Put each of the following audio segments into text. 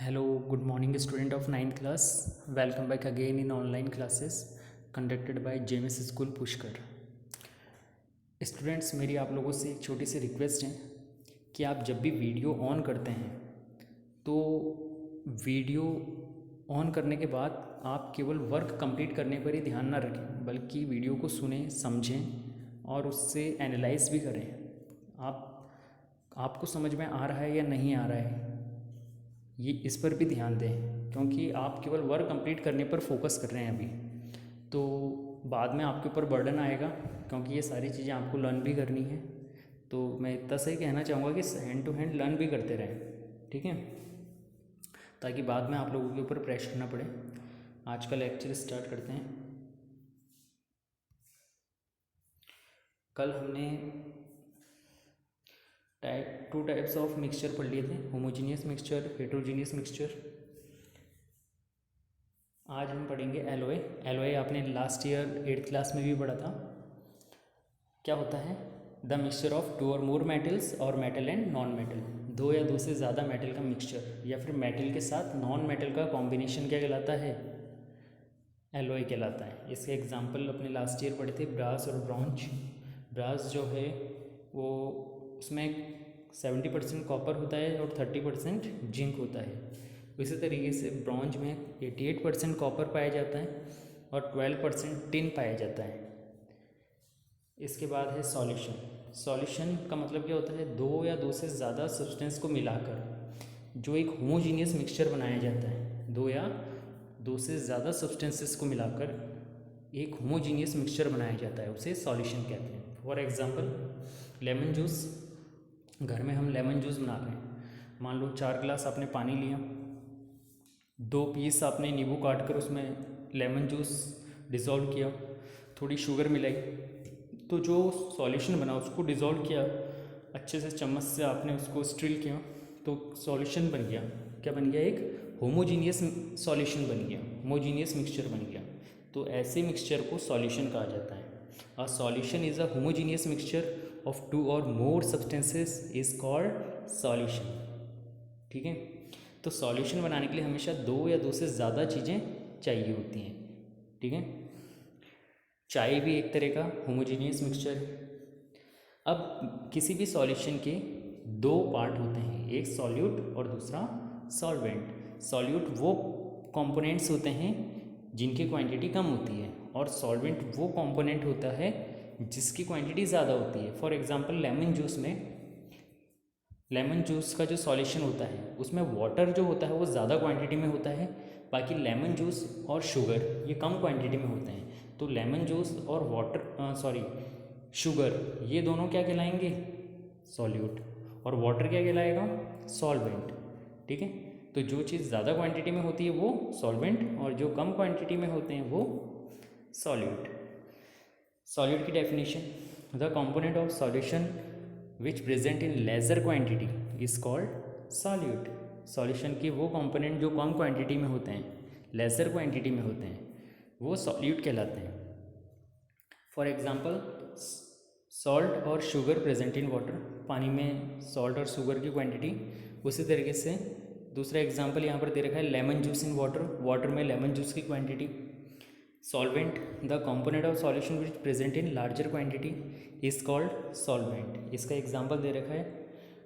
Hello, good morning, student of 9th class. Welcome back again in online classes conducted by James School Pushkar. Students, मेरी आप लोगों से एक छोटी सी रिक्वेस्ट है कि आप जब भी वीडियो ऑन करते हैं तो वीडियो ऑन करने के बाद आप केवल वर्क कंप्लीट करने पर ही ध्यान ना रखें, बल्कि वीडियो को सुनें, समझें और उससे एनालाइज भी करें. आपको समझ में आ रहा है या नहीं आ रहा है, ये इस पर भी ध्यान दें, क्योंकि आप केवल वर्क कंप्लीट करने पर फोकस कर रहे हैं अभी, तो बाद में आपके ऊपर बर्डन आएगा, क्योंकि ये सारी चीज़ें आपको लर्न भी करनी है. तो मैं इतना सही कहना चाहूँगा कि हैंड टू हैंड लर्न भी करते रहें, ठीक है, ताकि बाद में आप लोगों के ऊपर प्रेशर ना पड़े. आज का लेक्चर स्टार्ट करते हैं. कल हमने टू टाइप्स ऑफ मिक्सचर पढ़ लिए थे, होमोजीनियस मिक्सचर, हेट्रोजीनियस मिक्सचर. आज हम पढ़ेंगे एलओए. एलओए आपने लास्ट ईयर 8th क्लास में भी पढ़ा था. क्या होता है? The mixture of two or more metals और मेटल एंड नॉन मेटल. दो या दो से ज़्यादा मेटल का मिक्सचर या फिर मेटल के साथ नॉन मेटल का कॉम्बिनेशन क्या कहलाता है? एलओए कहलाता है. इसके एग्जाम्पल अपने लास्ट ईयर पढ़े थे, ब्रास और ब्रॉन्ज. ब्रास जो है वो उसमें 70% कॉपर होता है और 30% जिंक होता है. इसी तरीके से ब्रॉन्ज में 88% कॉपर पाया जाता है और 12% टिन पाया जाता है. इसके बाद है सॉल्यूशन. सॉल्यूशन का मतलब क्या होता है? दो या दो से ज़्यादा सब्सटेंस को मिलाकर जो एक होमोजीनियस मिक्सचर बनाया जाता है. दो या दो से ज़्यादा सब्सटेंसेस को मिलाकर एक होमोजीनियस मिक्सचर बनाया जाता है, उसे सॉल्यूशन कहते हैं. For example, lemon juice. घर में हम लेमन जूस बना रहे हैं. मान लो 4 गिलास आपने पानी लिया, 2 पीस आपने नींबू काट कर उसमें लेमन जूस डिज़ोल्व किया, थोड़ी शुगर मिलाई, तो जो सॉल्यूशन बना उसको डिज़ोल्व किया, अच्छे से चम्मच से आपने उसको स्ट्रिल किया, तो सॉल्यूशन बन गया. क्या बन गया? एक होमोजीनियस सॉल्यूशन बन गया, होमोजीनियस मिक्सचर बन गया. तो ऐसे मिक्सचर को सॉल्यूशन कहा जाता है. A solution is a homogeneous mixture of two or more substances is called solution. ठीक है, तो सॉल्यूशन बनाने के लिए हमेशा दो या दो से ज़्यादा चीज़ें चाहिए होती हैं. ठीक है, चाय भी एक तरह का होमोजीनियस मिक्सचर है. अब किसी भी सॉल्यूशन के दो पार्ट होते हैं, एक सॉल्यूट और दूसरा सॉल्वेंट. सॉल्यूट वो कंपोनेंट्स होते हैं जिनकी क्वांटिटी कम होती है, और सॉल्वेंट वो कंपोनेंट होता है जिसकी क्वांटिटी ज़्यादा होती है. फॉर एग्जांपल, लेमन जूस का जो सॉल्यूशन होता है उसमें वाटर जो होता है वो ज़्यादा क्वांटिटी में होता है, बाकी लेमन जूस और शुगर ये कम क्वांटिटी में होते हैं. तो लेमन जूस और शुगर ये दोनों क्या कहलाएंगे? सॉल्यूट. और वाटर क्या कहलाएगा? सॉल्वेंट. ठीक है, तो जो चीज़ ज़्यादा क्वांटिटी में होती है वो सॉल्वेंट, और जो कम क्वांटिटी में होते हैं वो सॉल्यूट. सॉल्यूट की definition: the component of solution which present in laser quantity is called solute. Solution के वो कंपोनेंट जो कम क्वांटिटी में होते हैं, लेसर क्वांटिटी में होते हैं, वो सॉल्यूट कहलाते हैं. फॉर एग्जांपल, सॉल्ट और शुगर प्रेजेंट इन वाटर. पानी में सॉल्ट और शुगर की क्वांटिटी. उसी तरीके से दूसरा एग्जांपल यहाँ पर दे रखा है, lemon juice in water. Water में लेमन जूस की quantity. Solvent: the component of solution which present in larger quantity is called solvent. इसका एग्जांपल दे रखा है,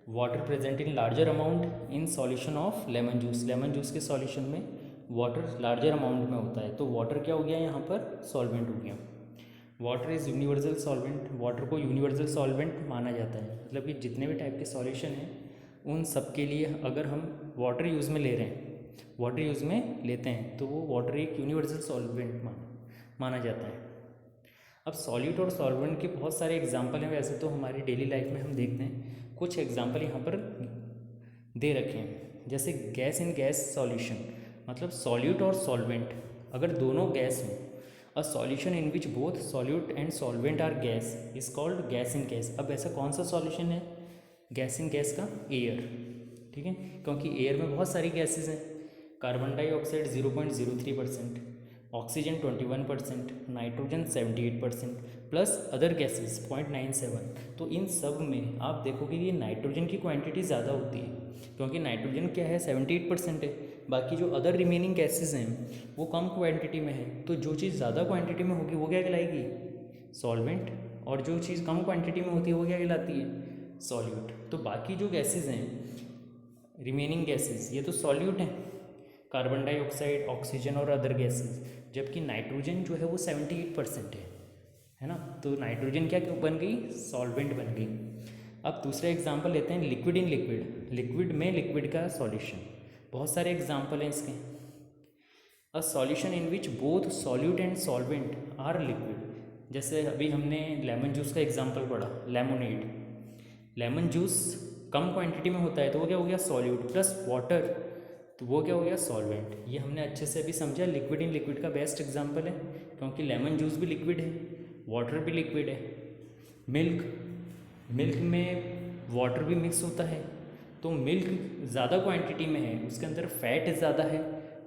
water present in larger amount in solution of lemon juice. Lemon juice के solution में water larger amount में होता है, तो water क्या हो गया यहाँ पर? सॉल्वेंट हो गया. Water is universal solvent. Water को यूनिवर्सल सॉल्वेंट माना जाता है, मतलब कि जितने भी टाइप के सॉल्यूशन हैं उन सब के लिए अगर हम वाटर यूज़ में ले रहे हैं, वाटर यूज़ में लेते हैं, तो वो वाटर एक यूनिवर्सल सॉल्वेंट माना जाता है. अब सॉल्यूट और सॉल्वेंट के बहुत सारे एग्जाम्पल हैं. वैसे तो हमारी डेली लाइफ में हम देखते हैं, कुछ एग्जाम्पल यहाँ पर दे रखे हैं. जैसे गैस इन गैस सॉल्यूशन, मतलब सॉल्यूट और सॉल्वेंट अगर दोनों गैस हों, a solution in which both solute and solvent are gas is called gas in gas. अब ऐसा कौन सा सॉल्यूशन है गैस इन गैस का? एयर. ठीक है, क्योंकि एयर में बहुत सारी गैसेज हैं. Carbon dioxide 0.03%, oxygen 21%, nitrogen 78%, plus other gases 0.97। तो इन सब में आप देखोगे कि नाइट्रोजन की क्वांटिटी ज़्यादा होती है, क्योंकि नाइट्रोजन क्या है 78% है। बाकी जो अदर रिमेनिंग गैसेस हैं वो कम क्वांटिटी में है। तो जो चीज़ ज़्यादा क्वांटिटी में होगी वो क्या कहलाएगी, सॉल्वेंट, और जो चीज़ कम क्वांटिटी में होती है वो क्या कहलाती है, सॉल्यूट। तो बाकी जो गैसेस हैं, रिमेनिंग गैसेस, ये तो सॉल्यूट हैं, कार्बन डाइऑक्साइड, ऑक्सीजन और अदर गैसेस। जबकि नाइट्रोजन जो है वो 78% है ना। तो नाइट्रोजन क्या क्यों बन गई, सॉल्वेंट बन गई। अब दूसरा एग्जांपल लेते हैं, लिक्विड इन लिक्विड। लिक्विड में लिक्विड का सॉल्यूशन, बहुत सारे एग्जांपल हैं इसके। A solution in which both solute and solvent are liquid. जैसे अभी हमने लेमन जूस का एग्जांपल पढ़ा, लेमोनेड। लेमन जूस कम क्वांटिटी में होता है तो वो क्या हो गया, सॉल्यूट, प्लस वाटर, तो वो क्या हो गया, सॉल्वेंट। ये हमने अच्छे से अभी समझा, लिक्विड इन लिक्विड का बेस्ट एग्जांपल है, क्योंकि लेमन जूस भी लिक्विड है, वाटर भी लिक्विड है। मिल्क, मिल्क में वाटर भी मिक्स होता है, तो मिल्क ज़्यादा क्वांटिटी में है, उसके अंदर फैट ज़्यादा है,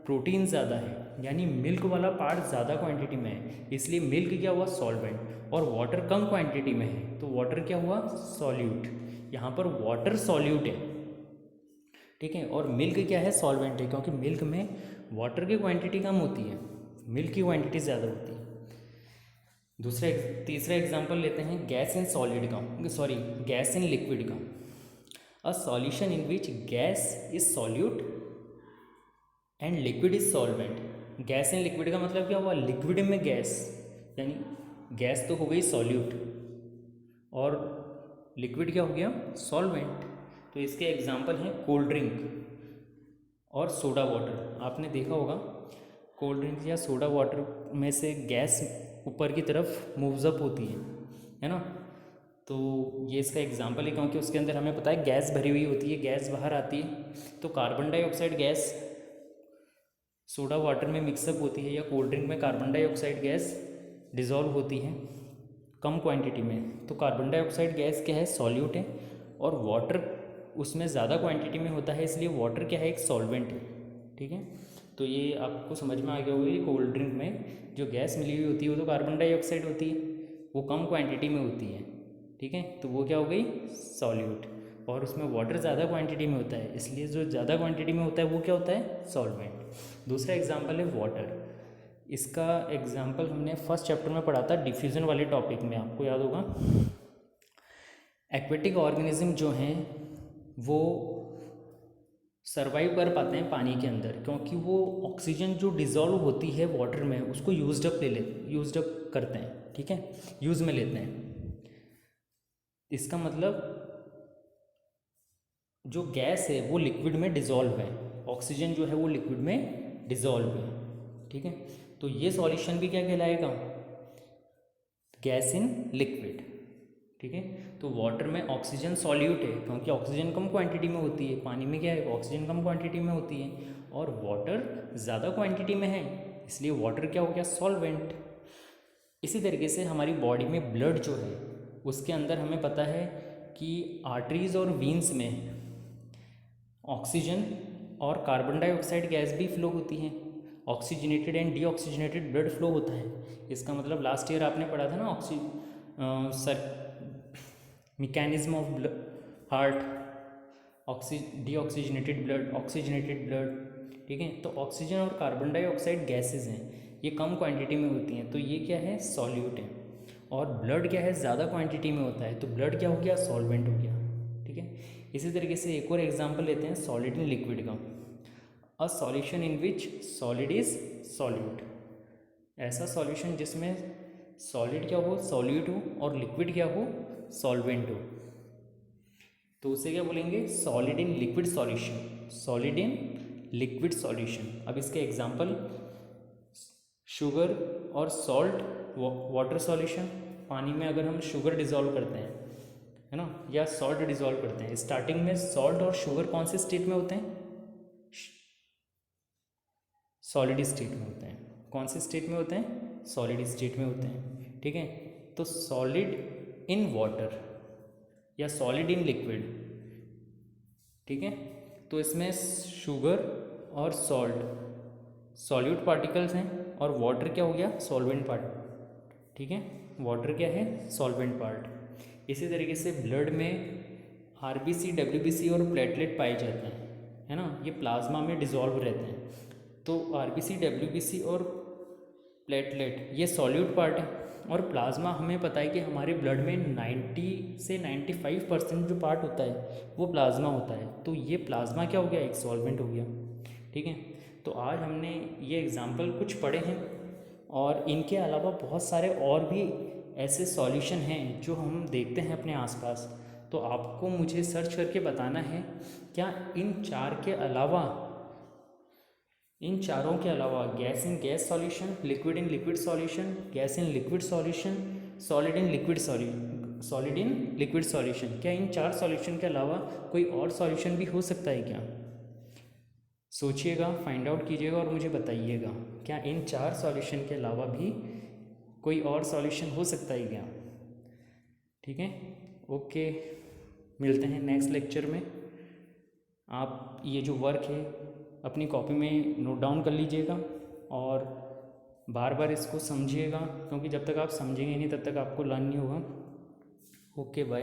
प्रोटीन ज़्यादा है, यानी मिल्क वाला पार्ट ज़्यादा क्वांटिटी में है, इसलिए मिल्क क्या हुआ, सॉल्वेंट। और वाटर कम क्वांटिटी में है तो वाटर क्या हुआ, सॉल्यूट। यहाँ पर वाटर सॉल्यूट है, ठीक है, और मिल्क क्या है, सॉल्वेंट है, क्योंकि मिल्क में वाटर की क्वांटिटी कम होती है, मिल्क की क्वांटिटी ज़्यादा होती है। तीसरा एग्जांपल लेते हैं गैस इन सॉलिड का, सॉरी गैस इन लिक्विड का। अ solution in which gas is solute and liquid is solvent. Gas in liquid का मतलब क्या हुआ, लिक्विड में गैस, यानी गैस तो हो गई सॉल्यूट, और लिक्विड क्या हो गया, सॉल्वेंट। तो इसके एग्जांपल हैं कोल्ड ड्रिंक और सोडा वाटर। आपने देखा होगा कोल्ड ड्रिंक या सोडा वाटर में से गैस ऊपर की तरफ मूव्स अप होती है ना। तो ये इसका एग्जांपल है, क्योंकि उसके अंदर हमें पता है गैस भरी हुई होती है, गैस बाहर आती है। तो carbon dioxide gas soda water में मिक्सअप होती है, या कोल्ड ड्रिंक में कार्बन डाइऑक्साइड गैस डिज़ोल्व होती है कम क्वांटिटी में। तो कार्बन डाइऑक्साइड गैस क्या है, सॉल्यूट है, और वाटर उसमें ज़्यादा क्वांटिटी में होता है, इसलिए वाटर क्या है, एक सॉल्वेंट है, ठीक है। तो ये आपको समझ में आ गया होगा कि कोल्ड ड्रिंक में जो गैस मिली हुई होती है वो तो कार्बन डाइऑक्साइड होती है, वो कम क्वांटिटी में होती है, ठीक है, तो वो क्या हो गई, सॉल्यूट। और उसमें वाटर ज़्यादा क्वांटिटी में होता है, इसलिए जो ज़्यादा क्वांटिटी में होता है वो क्या होता है, सॉल्वेंट। दूसरा एग्जाम्पल है वाटर। इसका एग्जाम्पल हमने फर्स्ट चैप्टर में पढ़ा था, डिफ्यूज़न वाले टॉपिक में, आपको याद होगा। एक्वेटिक ऑर्गेनिज्म जो हैं वो सर्वाइव कर पाते हैं पानी के अंदर, क्योंकि वो ऑक्सीजन जो डिज़ोल्व होती है वाटर में उसको यूज्ड अप करते हैं, ठीक है, यूज़ में लेते हैं। इसका मतलब जो गैस है वो लिक्विड में डिज़ोल्व है, ऑक्सीजन जो है वो लिक्विड में डिज़ोल्व है, ठीक है। तो ये सॉल्यूशन भी क्या कहलाएगा, गैस इन लिक्विड, ठीक है। तो वाटर में ऑक्सीजन सॉल्यूट है, क्योंकि ऑक्सीजन कम क्वांटिटी में होती है, पानी में क्या है, ऑक्सीजन कम क्वांटिटी में होती है, और वाटर ज़्यादा क्वांटिटी में है, इसलिए वाटर क्या हो गया, सॉल्वेंट। इसी तरीके से हमारी बॉडी में ब्लड जो है उसके अंदर हमें पता है कि आर्टरीज और वीन्स में ऑक्सीजन और कार्बन डाइऑक्साइड गैस भी फ्लो होती है, oxygenated and deoxygenated blood flow होता है। इसका मतलब लास्ट ईयर आपने पढ़ा था ना, mechanism of heart, deoxygenated blood, oxygenated blood, ठीक है। तो ऑक्सीजन और कार्बन डाइऑक्साइड गैसेज हैं, ये कम क्वांटिटी में होती हैं, तो ये क्या है, सॉल्यूट है। और ब्लड क्या है, ज़्यादा क्वांटिटी में होता है, तो ब्लड क्या हो गया, सॉल्वेंट हो गया, ठीक है। इसी तरीके से एक और एग्जांपल लेते हैं सॉलिड इन लिक्विड का। अ solution in which solid is solute. ऐसा सॉल्यूशन जिसमें सॉलिड क्या हो, सॉल्यूट हो, और लिक्विड क्या हो, सॉल्वेंट हो, तो उसे क्या बोलेंगे, solid in liquid solution, solid in liquid solution. अब इसके एग्जांपल शुगर और सॉल्ट वाटर सॉल्यूशन। पानी में अगर हम शुगर डिज़ोल्व करते हैं, है ना, या सॉल्ट डिज़ोल्व करते हैं, स्टार्टिंग में सॉल्ट और शुगर कौन से स्टेट में होते हैं, सॉलिड स्टेट में होते हैं। कौन से स्टेट में होते हैं, सॉलिड स्टेट में होते हैं, ठीक है। तो सॉलिड इन वाटर या सॉलिड इन लिक्विड, ठीक है। तो इसमें शुगर और सॉल्ट सॉल्यूट पार्टिकल्स हैं, और वाटर क्या हो गया, सॉल्वेंट पार्ट। ठीक है, वाटर क्या है, सॉल्वेंट पार्ट। इसी तरीके से ब्लड में आरबीसी, डब्ल्यूबीसी और प्लेटलेट पाए जाते हैं, है ना, ये प्लाज्मा में डिज़ोल्व रहते हैं। तो आरबीसी, डब्ल्यूबीसी और प्लेटलेट ये सॉल्यूट पार्ट है, और प्लाज्मा हमें पता है कि हमारे ब्लड में 90 से 95% जो पार्ट होता है वो प्लाज्मा होता है। तो ये प्लाज्मा क्या हो गया, एक सॉल्वेंट हो गया। ठीक है, तो आज हमने ये एग्जाम्पल कुछ पढ़े हैं, और इनके अलावा बहुत सारे और भी ऐसे सॉल्यूशन हैं जो हम देखते हैं अपने आसपास। तो आपको मुझे सर्च करके बताना है, क्या इन चार के अलावा, इन चारों के अलावा gas in gas solution, liquid in liquid solution, gas in liquid solution, solid in liquid solid in liquid solution, क्या इन चार सॉल्यूशन के अलावा कोई और सॉल्यूशन भी हो सकता है क्या? सोचिएगा, फाइंड आउट कीजिएगा और मुझे बताइएगा, क्या इन चार सॉल्यूशन के अलावा भी कोई और सॉल्यूशन हो सकता है क्या? ठीक है, ओके, मिलते हैं नेक्स्ट लेक्चर में। आप ये जो वर्क है अपनी कॉपी में नोट डाउन कर लीजिएगा और बार बार इसको समझिएगा, क्योंकि जब तक आप समझेंगे नहीं तब तक आपको लर्न नहीं होगा। Okay, bye.